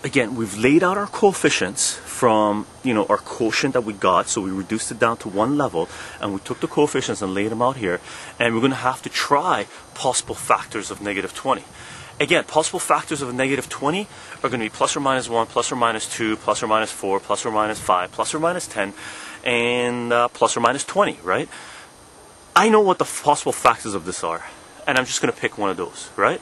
again, we've laid out our coefficients from, our quotient that we got, so we reduced it down to one level, and we took the coefficients and laid them out here, and we're going to have to try possible factors of negative 20. Again, possible factors of a negative 20 are going to be plus or minus 1, plus or minus 2, plus or minus 4, plus or minus 5, plus or minus 10, and plus or minus 20, right? I know what the possible factors of this are, and I'm just going to pick one of those, right?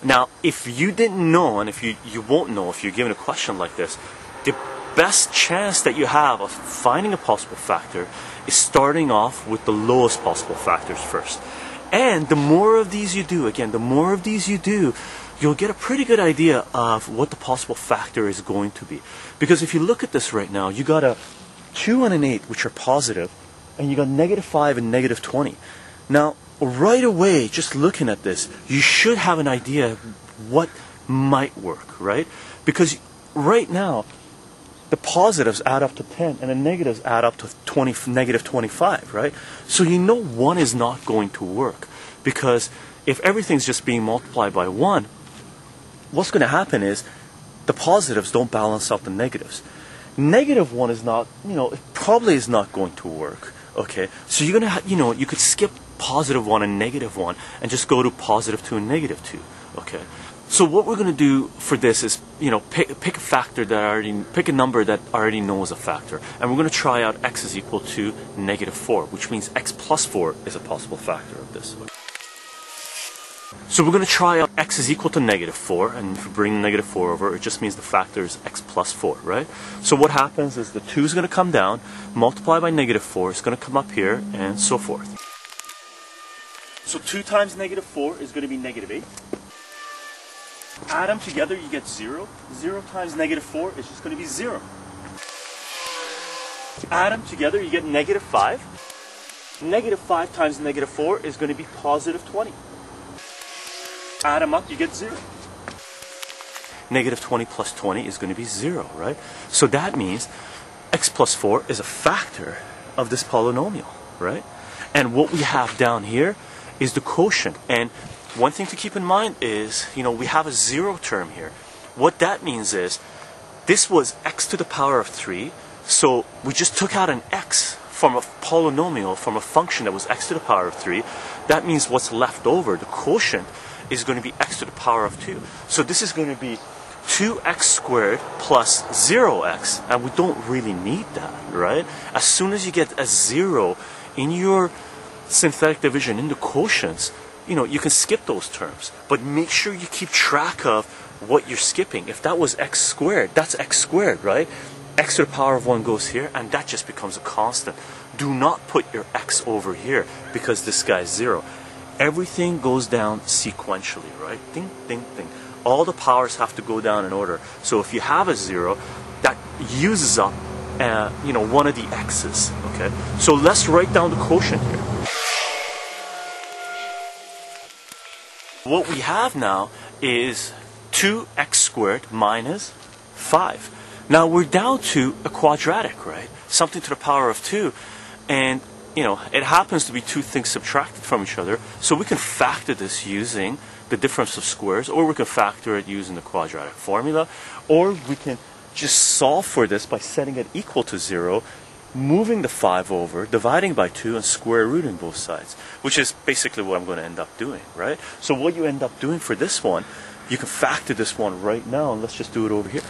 Now, if you didn't know, and if you won't know if you're given a question like this, the best chance that you have of finding a possible factor is starting off with the lowest possible factors first. And the more of these you do, again, the more of these you do, you'll get a pretty good idea of what the possible factor is going to be. Because if you look at this right now, you got a 2 and an 8, which are positive, and you got negative 5 and negative 20. Now, right away, just looking at this, you should have an idea what might work, right? Because right now, the positives add up to 10 and the negatives add up to negative 25, right? So you know one is not going to work, because if everything's just being multiplied by 1, what's going to happen is the positives don't balance out the negatives. Negative 1 is not, it probably is not going to work, okay? So you're going to, you could skip positive 1 and negative 1 and just go to positive 2 and negative 2, okay? So what we're going to do for this is, pick a factor pick a number that already knows a factor, and we're going to try out x is equal to negative 4, which means x plus 4 is a possible factor of this. So we're going to try out x is equal to negative 4, and if we bring the negative 4 over, it just means the factor is x plus 4, right? So what happens is the 2 is going to come down, multiply by negative 4, it's going to come up here, and so forth. So 2 times negative 4 is going to be negative 8. Add them together, you get 0. 0 times negative 4 is just going to be 0. Add them together, you get negative 5. Negative 5 times negative 4 is going to be positive 20. Add them up, you get 0. Negative 20 plus 20 is going to be 0, right? So that means x plus 4 is a factor of this polynomial, right? And what we have down here is the quotient. And one thing to keep in mind is, we have a 0 term here. What that means is, this was x to the power of 3, so we just took out an x from a polynomial, from a function that was x to the power of 3. That means what's left over, the quotient, is going to be x to the power of 2. So this is going to be 2x squared plus 0x, and we don't really need that, right? As soon as you get a 0 in your synthetic division, in the quotients, you can skip those terms, but make sure you keep track of what you're skipping. If that was x squared, that's x squared, right? X to the power of 1 goes here, and that just becomes a constant. Do not put your x over here, because this guy's 0. Everything goes down sequentially, right? Ding, ding, ding. All the powers have to go down in order. So if you have a 0, that uses up, one of the x's, okay? So let's write down the quotient here. What we have now is 2x squared minus 5. Now we're down to a quadratic, right? Something to the power of 2. And, it happens to be two things subtracted from each other. So we can factor this using the difference of squares, or we can factor it using the quadratic formula, or we can just solve for this by setting it equal to 0, moving the 5 over, dividing by 2, and square rooting both sides, which is basically what I'm going to end up doing, right? So what you end up doing for this one, you can factor this one right now, and let's just do it over here.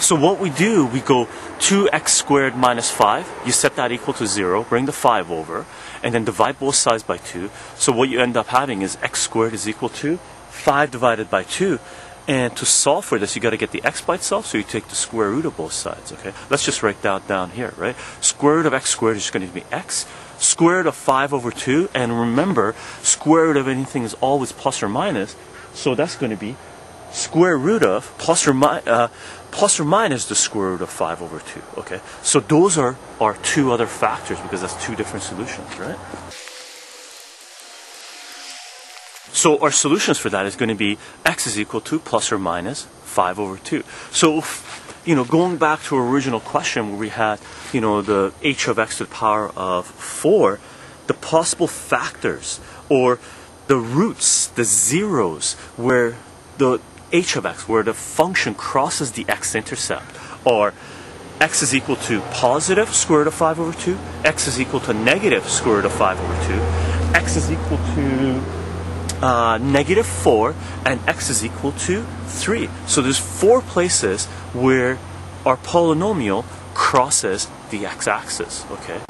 So what we do, we go 2x squared minus 5, you set that equal to 0, bring the 5 over, and then divide both sides by 2. So what you end up having is x squared is equal to 5 divided by 2. And to solve for this, you got to get the x by itself, so you take the square root of both sides, okay? Let's just write that down here, right? Square root of x squared is going to be x. Square root of 5 over 2, and remember, square root of anything is always plus or minus, so that's going to be square root of plus or minus the square root of 5 over 2, okay? So those are our two other factors, because that's two different solutions, right? So our solutions for that is going to be x is equal to plus or minus 5 over 2. So, going back to our original question where we had, the h of x to the power of 4, the possible factors, or the roots, the zeros, where the h of x, where the function crosses the x-intercept, are x is equal to positive square root of 5 over 2, x is equal to negative square root of 5 over 2, x is equal to negative 4, and x is equal to 3. So there's 4 places where our polynomial crosses the x-axis, okay?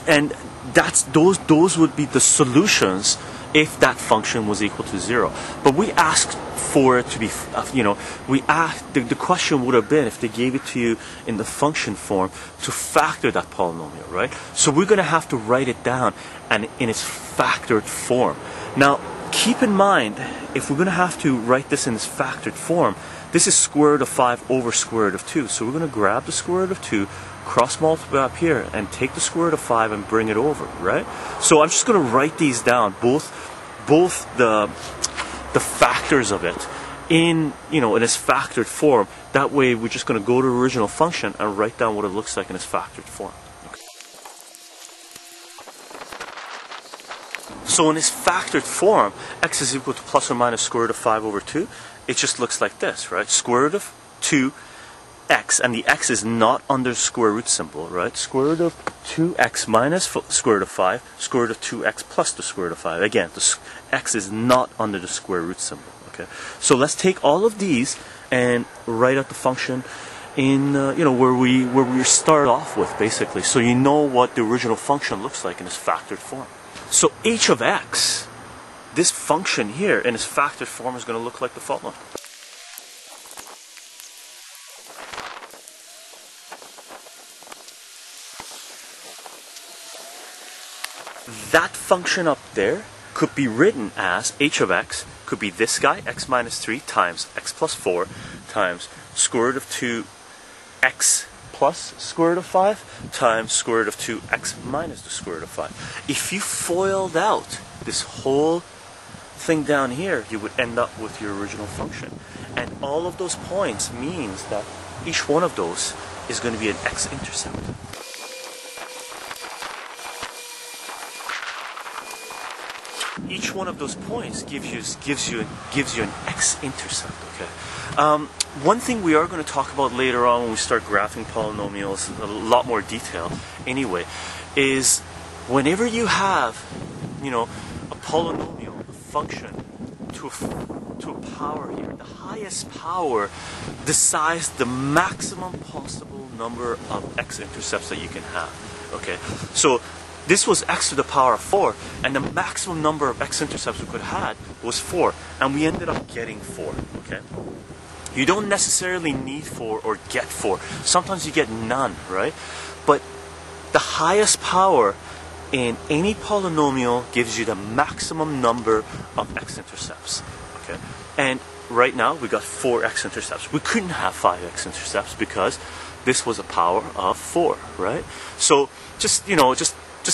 And those would be the solutions if that function was equal to 0. But we asked for it to be, the question would have been, if they gave it to you in the function form, to factor that polynomial, right? So we're going to have to write it down and in its factored form. Now, keep in mind, if we're going to have to write this in its factored form, this is square root of 5 over square root of 2. So we're going to grab the square root of 2, cross multiply up here, and take the square root of 5 and bring it over, right? So I'm just going to write these down, both the factors of it in its factored form. That way we're just going to go to the original function and write down what it looks like in its factored form. Okay. So in its factored form, x is equal to plus or minus square root of 5 over 2. It just looks like this, right? Square root of 2x, and the x is not under the square root symbol, right? Square root of 2x minus square root of 5, square root of 2x plus the square root of 5. Again, the x is not under the square root symbol, okay? So let's take all of these and write out the function in, where we start off with, basically, so you know what the original function looks like in its factored form. So h of x, this function here in its factored form, is going to look like the following. That function up there could be written as h of x could be this guy, x minus 3 times x plus 4 times square root of 2x plus square root of 5 times square root of 2x minus the square root of 5. If you FOILed out this whole thing down here, you would end up with your original function. And all of those points means that each one of those is going to be an x-intercept. Each one of those points gives you an x-intercept. Okay. One thing we are going to talk about later on when we start graphing polynomials in a lot more detail, anyway, is whenever you have, a polynomial, a function to a power here, the highest power decides the maximum possible number of x-intercepts that you can have. Okay. So this was x to the power of 4, and the maximum number of x-intercepts we could have had was 4, and we ended up getting 4, okay? You don't necessarily need 4 or get 4. Sometimes you get none, right? But the highest power in any polynomial gives you the maximum number of x-intercepts, okay? And right now we got 4 x-intercepts. We couldn't have 5 x-intercepts because this was a power of 4, right? So just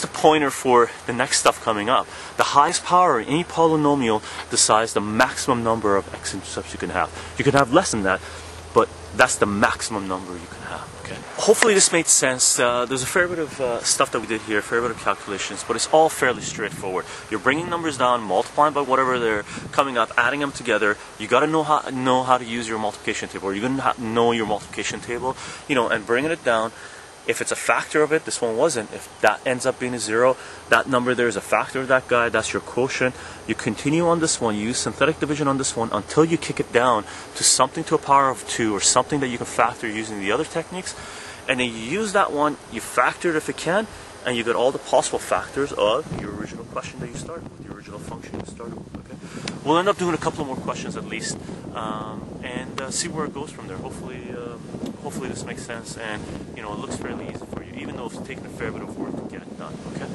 a pointer for the next stuff coming up. The highest power in any polynomial decides the maximum number of x-intercepts you can have. You can have less than that, but that's the maximum number you can have. Okay. Hopefully this made sense. There's a fair bit of stuff that we did here, a fair bit of calculations, but it's all fairly straightforward. You're bringing numbers down, multiplying by whatever they're coming up, adding them together. You got to know how to use your multiplication table, or you're going to know your multiplication table, and bringing it down. If it's a factor of it, this one wasn't. If that ends up being a 0, that number there is a factor of that guy, that's your quotient. You continue on this one, you use synthetic division on this one until you kick it down to something to a power of 2 or something that you can factor using the other techniques. And then you use that one, you factor it if you can, and you get all the possible factors of your original question that you started with, your original function you started with. Okay? We'll end up doing a couple more questions at least, and see where it goes from there. Hopefully this makes sense, and it looks fairly easy for you, even though it's taken a fair bit of work to get it done. Okay.